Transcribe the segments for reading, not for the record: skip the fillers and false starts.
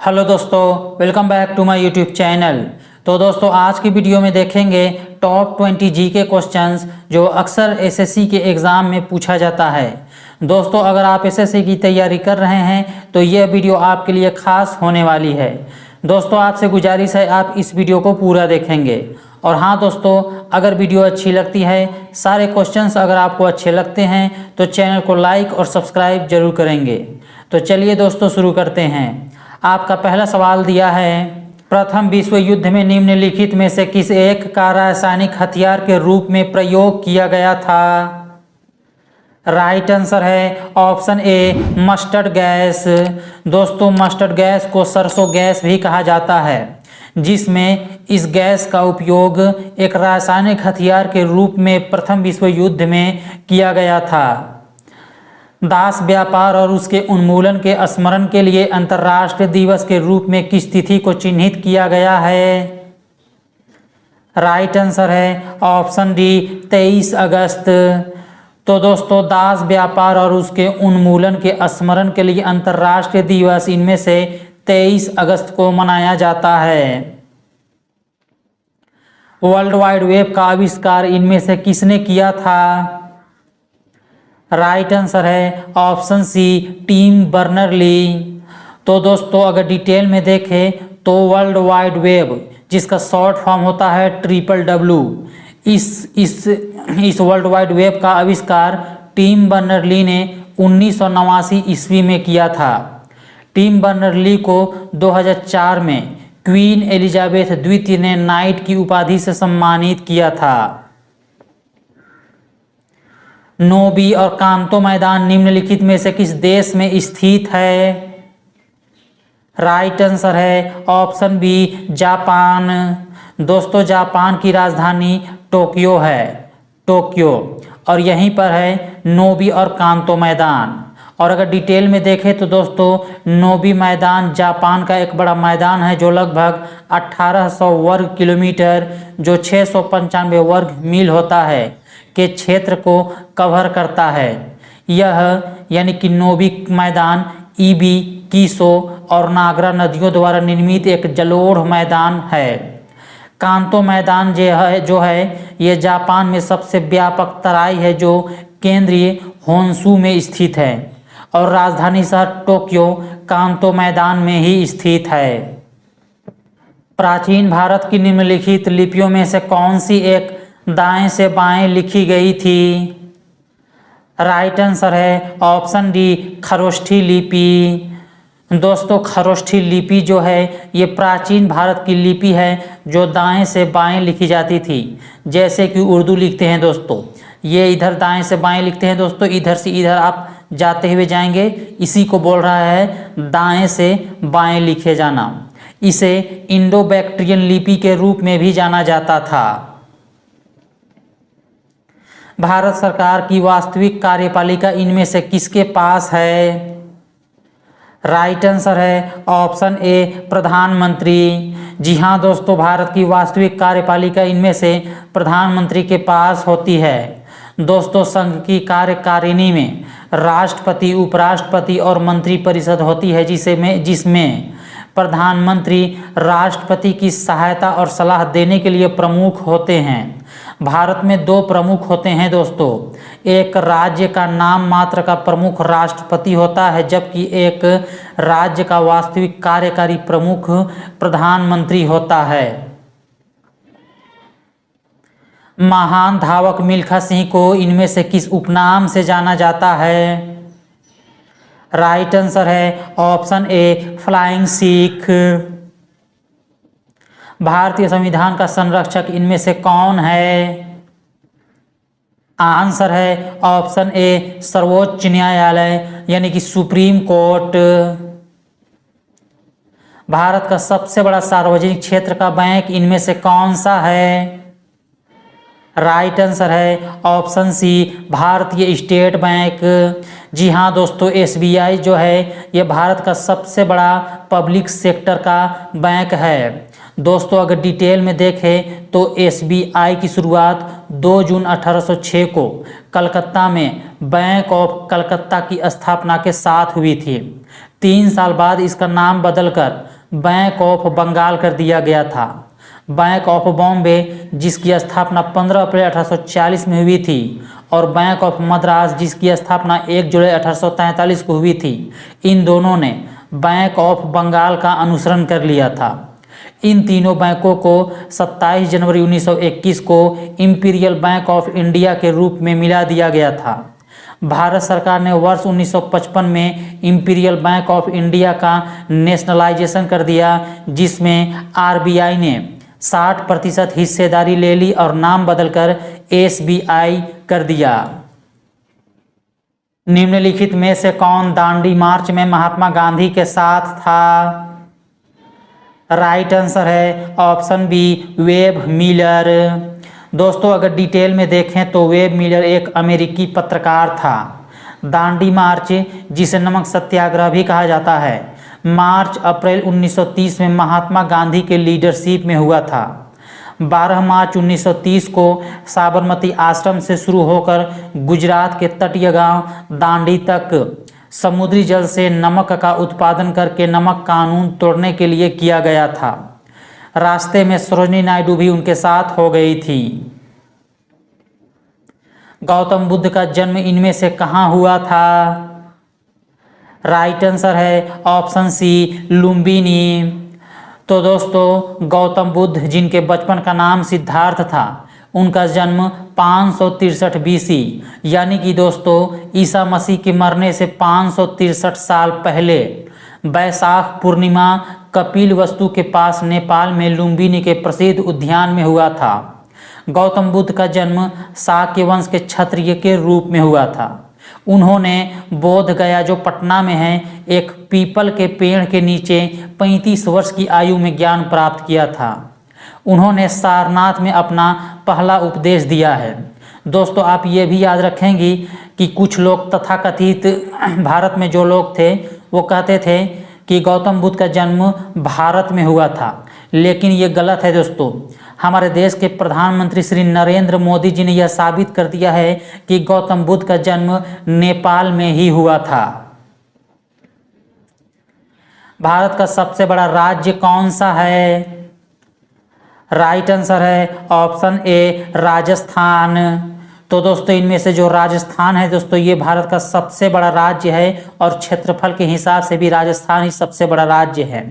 Hello दोस्तों, welcome back to my YouTube channel. तो दोस्तों आज की वीडियो में देखेंगे टॉप 20 जीके क्वेश्चंस जो अक्सर एसएससी के एग्ज़ाम में पूछा जाता है। दोस्तों अगर आप एसएससी की तैयारी कर रहे हैं तो यह वीडियो आपके लिए खास होने वाली है। दोस्तों आपसे गुजारिश है आप इस वीडियो को पूरा देखेंगे। और हाँ दोस्तों, अगर वीडियो अच्छी लगती है, सारे क्वेश्चंस अगर आपको अच्छे लगते हैं तो चैनल को लाइक और सब्सक्राइब जरूर करेंगे। तो चलिए दोस्तों शुरू करते हैं। आपका पहला सवाल दिया है, प्रथम विश्व युद्ध में निम्नलिखित में से किस एक का रासायनिक हथियार के रूप में प्रयोग किया गया था? राइट आंसर है ऑप्शन ए मस्टर्ड गैस। दोस्तों मस्टर्ड गैस को सरसों गैस भी कहा जाता है, जिसमें इस गैस का उपयोग एक रासायनिक हथियार के रूप में प्रथम विश्व युद्ध में किया गया था। दास व्यापार और उसके उन्मूलन के स्मरण के लिए अंतर्राष्ट्रीय दिवस के रूप में किस तिथि को चिन्हित किया गया है? राइट आंसर है ऑप्शन डी 23 अगस्त। तो दोस्तों दास व्यापार और उसके उन्मूलन के स्मरण के लिए अंतर्राष्ट्रीय दिवस इनमें से 23 अगस्त को मनाया जाता है। वर्ल्ड वाइड वेब का आविष्कार इनमें से किसने किया था? राइट आंसर है ऑप्शन सी टिम बर्नर्स-ली। तो दोस्तों अगर डिटेल में देखें तो वर्ल्ड वाइड वेब जिसका शॉर्ट फॉर्म होता है WWW, इस वर्ल्ड वाइड वेब का आविष्कार टिम बर्नर्स-ली ने 1989 ईस्वी में किया था। टिम बर्नर्स-ली को 2004 में क्वीन एलिजाबेथ द्वितीय ने नाइट की उपाधि से सम्मानित किया था। नोबी और कांतो मैदान निम्नलिखित में से किस देश में स्थित है? राइट आंसर है ऑप्शन बी जापान। दोस्तों जापान की राजधानी टोक्यो है, टोक्यो, और यहीं पर है नोबी और कांतो मैदान। और अगर डिटेल में देखें तो दोस्तों नोबी मैदान जापान का एक बड़ा मैदान है जो लगभग 1800 वर्ग किलोमीटर जो 695 वर्ग मील होता है के क्षेत्र को कवर करता है। यह यानी कि नोबी मैदान ईबी, कीसो और नागरा नदियों द्वारा निर्मित एक जलोढ़ मैदान है। कांतो मैदान जो है ये जापान में सबसे व्यापक तराई है जो केंद्रीय होन्शू में स्थित है और राजधानी शहर टोक्यो कांतो मैदान में ही स्थित है। प्राचीन भारत की निम्नलिखित लिपियों में से कौन सी एक दाएं से बाएं लिखी गई थी? राइट आंसर है ऑप्शन डी खरोष्ठी लिपि। दोस्तों खरोष्ठी लिपि जो है ये प्राचीन भारत की लिपि है जो दाएं से बाएं लिखी जाती थी, जैसे कि उर्दू लिखते हैं दोस्तों, ये इधर दाएं से बाएं लिखते हैं दोस्तों, इधर से इधर आप जाते हुए जाएंगे, इसी को बोल रहा है दाएं से बाएं लिखे जाना। इसे इंडो बैक्ट्रियन लिपि के रूप में भी जाना जाता था। भारत सरकार की वास्तविक कार्यपालिका इनमें से किसके पास है? राइट आंसर है ऑप्शन ए प्रधानमंत्री। जी हाँ दोस्तों, भारत की वास्तविक कार्यपालिका इनमें से प्रधानमंत्री के पास होती है। दोस्तों संघ की कार्यकारिणी में राष्ट्रपति, उपराष्ट्रपति और मंत्रिपरिषद होती है, जिसमें प्रधानमंत्री राष्ट्रपति की सहायता और सलाह देने के लिए प्रमुख होते हैं। भारत में दो प्रमुख होते हैं दोस्तों, एक राज्य का नाम मात्र का प्रमुख राष्ट्रपति होता है, जबकि एक राज्य का वास्तविक कार्यकारी प्रमुख प्रधानमंत्री होता है। महान धावक मिल्खा सिंह को इनमें से किस उपनाम से जाना जाता है? राइट आंसर है ऑप्शन ए फ्लाइंग सिख। भारतीय संविधान का संरक्षक इनमें से कौन है? आंसर है ऑप्शन ए सर्वोच्च न्यायालय यानी कि सुप्रीम कोर्ट। भारत का सबसे बड़ा सार्वजनिक क्षेत्र का बैंक इनमें से कौन सा है? राइट आंसर है ऑप्शन सी भारतीय स्टेट बैंक। जी हाँ दोस्तों, SBI जो है ये भारत का सबसे बड़ा पब्लिक सेक्टर का बैंक है। दोस्तों अगर डिटेल में देखें तो SBI की शुरुआत 2 जून 1806 को कलकत्ता में बैंक ऑफ कलकत्ता की स्थापना के साथ हुई थी। 3 साल बाद इसका नाम बदलकर बैंक ऑफ बंगाल कर दिया गया था। बैंक ऑफ बॉम्बे, जिसकी स्थापना 15 अप्रैल 1840 में हुई थी, और बैंक ऑफ मद्रास, जिसकी स्थापना 1 जुलाई 1843 को हुई थी, इन दोनों ने बैंक ऑफ बंगाल का अनुसरण कर लिया था। इन तीनों बैंकों को 27 जनवरी 1921 को इंपीरियल बैंक ऑफ इंडिया के रूप में मिला दिया गया था। भारत सरकार ने वर्ष 1955 में इंपीरियल बैंक ऑफ इंडिया का नेशनलाइजेशन कर दिया, जिसमें आरबीआई ने 60% हिस्सेदारी ले ली और नाम बदलकर एसबीआई कर दिया। निम्नलिखित में से कौन दांडी मार्च में महात्मा गांधी के साथ था? राइट आंसर है ऑप्शन बी, वेब मिलर। दोस्तों, अगर डिटेल में देखें तो वेब मिलर एक अमेरिकी पत्रकार था। दांडी मार्च, जिसे नमक सत्याग्रह भी कहा जाता है, मार्च अप्रैल 1930 में महात्मा गांधी के लीडरशिप में हुआ था। 12 मार्च 1930 को साबरमती आश्रम से शुरू होकर गुजरात के तटीय गांव दांडी तक समुद्री जल से नमक का उत्पादन करके नमक कानून तोड़ने के लिए किया गया था। रास्ते में सरोजिनी नायडू भी उनके साथ हो गई थी। गौतम बुद्ध का जन्म इनमें से कहाँ हुआ था? राइट आंसर है ऑप्शन सी, लुम्बिनी। तो दोस्तों, गौतम बुद्ध, जिनके बचपन का नाम सिद्धार्थ था, उनका जन्म 563 बीसी, यानी कि दोस्तों ईसा मसीह के मरने से 563 साल पहले बैसाख पूर्णिमा कपिलवस्तु के पास नेपाल में लुम्बिनी के प्रसिद्ध उद्यान में हुआ था। गौतम बुद्ध का जन्म शाक्य वंश के क्षत्रिय के रूप में हुआ था। उन्होंने बोध गया, जो पटना में है, एक पीपल के पेड़ के नीचे 35 वर्ष की आयु में ज्ञान प्राप्त किया था। उन्होंने सारनाथ में अपना पहला उपदेश दिया है। दोस्तों, आप ये भी याद रखेंगी कि कुछ लोग तथाकथित भारत में जो लोग थे वो कहते थे कि गौतम बुद्ध का जन्म भारत में हुआ था, लेकिन ये गलत है दोस्तों। हमारे देश के प्रधानमंत्री श्री नरेंद्र मोदी जी ने यह साबित कर दिया है कि गौतम बुद्ध का जन्म नेपाल में ही हुआ था। भारत का सबसे बड़ा राज्य कौन सा है? राइट आंसर है ऑप्शन ए, राजस्थान। तो दोस्तों, इनमें से जो राजस्थान है दोस्तों, ये भारत का सबसे बड़ा राज्य है और क्षेत्रफल के हिसाब से भी राजस्थान ही सबसे बड़ा राज्य है।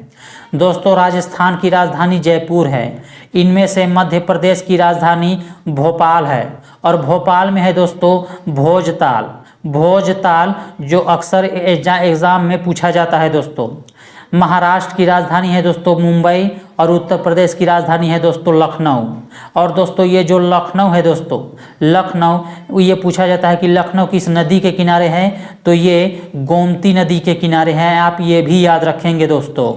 दोस्तों, राजस्थान की राजधानी जयपुर है। इनमें से मध्य प्रदेश की राजधानी भोपाल है, और भोपाल में है दोस्तों भोजताल। भोजताल जो अक्सर एग्जाम में पूछा जाता है दोस्तों। महाराष्ट्र की राजधानी है दोस्तों मुंबई, और उत्तर प्रदेश की राजधानी है दोस्तों लखनऊ। और दोस्तों, ये जो लखनऊ है दोस्तों, लखनऊ, ये पूछा जाता है कि लखनऊ किस नदी के किनारे है, तो ये गोमती नदी के किनारे है। आप ये भी याद रखेंगे दोस्तों।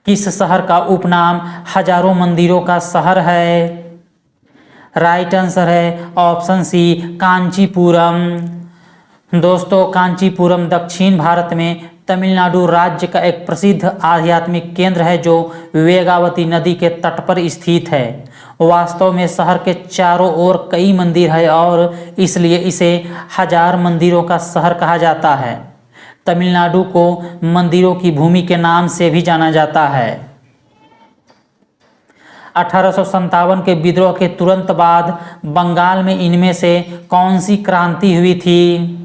किस शहर का उपनाम हजारों मंदिरों का शहर है? राइट आंसर है ऑप्शन सी, कांचीपुरम। दोस्तों, कांचीपुरम दक्षिण भारत में तमिलनाडु राज्य का एक प्रसिद्ध आध्यात्मिक केंद्र है, जो वेगावती नदी के तट पर स्थित है। वास्तव में शहर के चारों ओर कई मंदिर है, और इसलिए इसे 1000 मंदिरों का शहर कहा जाता है। तमिलनाडु को मंदिरों की भूमि के नाम से भी जाना जाता है। 1857 के विद्रोह के तुरंत बाद बंगाल में इनमें से कौन सी क्रांति हुई थी?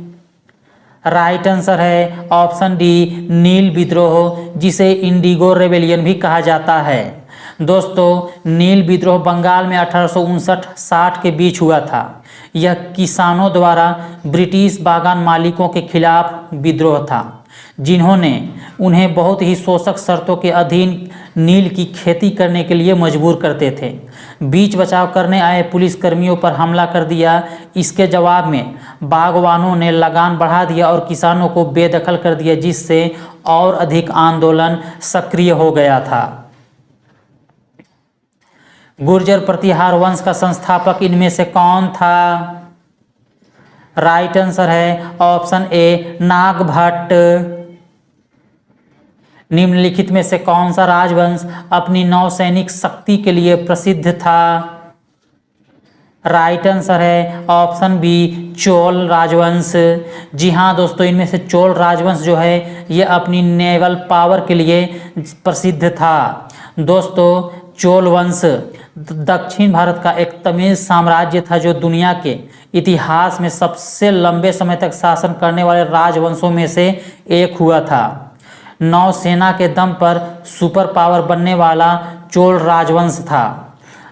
राइट आंसर है ऑप्शन डी, नील विद्रोह, जिसे इंडिगो रेबेलियन भी कहा जाता है। दोस्तों, नील विद्रोह बंगाल में 1859-60 के बीच हुआ था। यह किसानों द्वारा ब्रिटिश बागान मालिकों के खिलाफ विद्रोह था, जिन्होंने उन्हें बहुत ही शोषक शर्तों के अधीन नील की खेती करने के लिए मजबूर करते थे। बीच बचाव करने आए पुलिसकर्मियों पर हमला कर दिया। इसके जवाब में बागवानों ने लगान बढ़ा दिया और किसानों को बेदखल कर दिया, जिससे और अधिक आंदोलन सक्रिय हो गया था। गुर्जर प्रतिहार वंश का संस्थापक इनमें से कौन था? राइट आंसर है ऑप्शन ए, नागभट्ट। निम्नलिखित में से कौन सा राजवंश अपनी नौसैनिक शक्ति के लिए प्रसिद्ध था? राइट आंसर है ऑप्शन बी चोल राजवंश। जी हाँ दोस्तों, इनमें से चोल राजवंश जो है ये अपनी नेवल पावर के लिए प्रसिद्ध था। दोस्तों चोल वंश दक्षिण भारत का एक तमिल साम्राज्य था जो दुनिया के इतिहास में सबसे लंबे समय तक शासन करने वाले राजवंशों में से एक हुआ था। नौसेना के दम पर सुपर पावर बनने वाला चोल राजवंश था।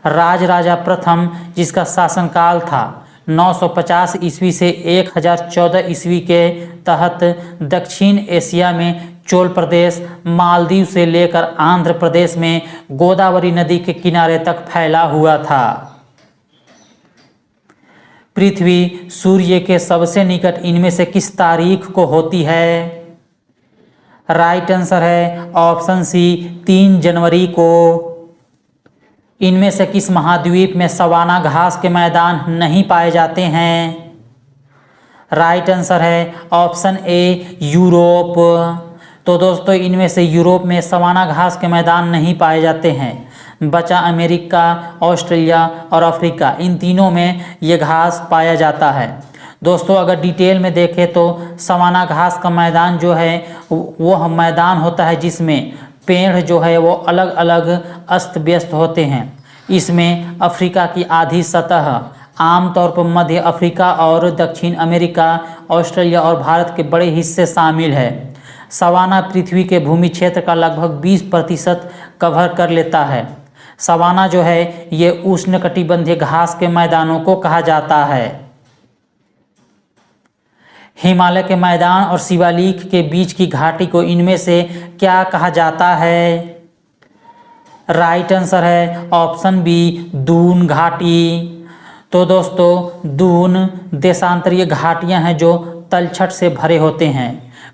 राजराजा प्रथम जिसका शासनकाल था 950 ईस्वी से 1014 ईस्वी के तहत दक्षिण एशिया में चोल प्रदेश मालदीव से लेकर आंध्र प्रदेश में गोदावरी नदी के किनारे तक फैला हुआ था। पृथ्वी सूर्य के सबसे निकट इनमें से किस तारीख को होती है? राइट आंसर है ऑप्शन सी 3 जनवरी को। इनमें से किस महाद्वीप में सवाना घास के मैदान नहीं पाए जाते हैं? राइट आंसर है ऑप्शन ए यूरोप। तो दोस्तों इनमें से यूरोप में सवाना घास के मैदान नहीं पाए जाते हैं। बचा अमेरिका, ऑस्ट्रेलिया और अफ्रीका, इन तीनों में ये घास पाया जाता है। दोस्तों अगर डिटेल में देखें तो सवाना घास का मैदान जो है वो मैदान होता है जिसमें पेड़ जो है वो अलग अलग अस्त व्यस्त होते हैं। इसमें अफ्रीका की आधी सतह, आमतौर पर मध्य अफ्रीका और दक्षिण अमेरिका, ऑस्ट्रेलिया और भारत के बड़े हिस्से शामिल है। सवाना पृथ्वी के भूमि क्षेत्र का लगभग 20% कवर कर लेता है। सवाना जो है ये उष्णकटिबंधीय घास के मैदानों को कहा जाता है। हिमालय के मैदान और शिवालिक के बीच की घाटी को इनमें से क्या कहा जाता है? राइट आंसर है ऑप्शन बी दून घाटी। तो दोस्तों दून देशांतरीय घाटियां हैं जो तलछट से भरे होते हैं।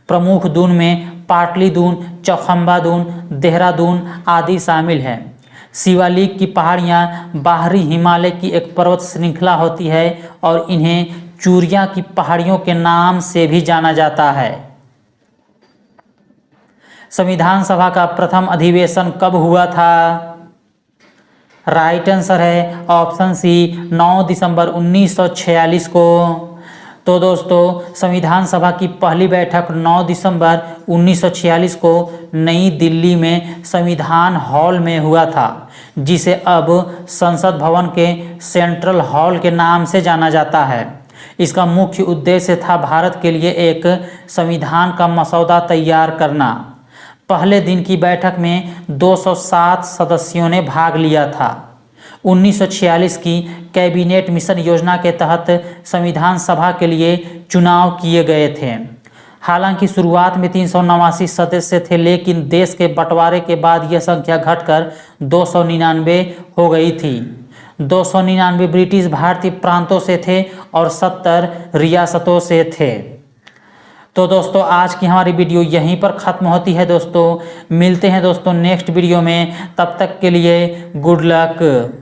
प्रमुख दून में पाटली दून, चौखंबा दून, देहरादून आदि शामिल हैं। शिवालिक की पहाड़ियां बाहरी हिमालय की एक पर्वत श्रृंखला होती है और इन्हें चूरिया की पहाड़ियों के नाम से भी जाना जाता है। संविधान सभा का प्रथम अधिवेशन कब हुआ था? राइट आंसर है ऑप्शन सी 9 दिसंबर 1946 को। तो दोस्तों संविधान सभा की पहली बैठक 9 दिसंबर 1946 को नई दिल्ली में संविधान हॉल में हुआ था, जिसे अब संसद भवन के सेंट्रल हॉल के नाम से जाना जाता है। इसका मुख्य उद्देश्य था भारत के लिए एक संविधान का मसौदा तैयार करना। पहले दिन की बैठक में 207 सदस्यों ने भाग लिया था। 1946 की कैबिनेट मिशन योजना के तहत संविधान सभा के लिए चुनाव किए गए थे। हालांकि शुरुआत में 389 सदस्य थे, लेकिन देश के बंटवारे के बाद यह संख्या घटकर 299 हो गई थी। 299 ब्रिटिश भारतीय प्रांतों से थे और 70 रियासतों से थे। तो दोस्तों आज की हमारी वीडियो यहीं पर ख़त्म होती है। दोस्तों मिलते हैं दोस्तों नेक्स्ट वीडियो में, तब तक के लिए गुड लक।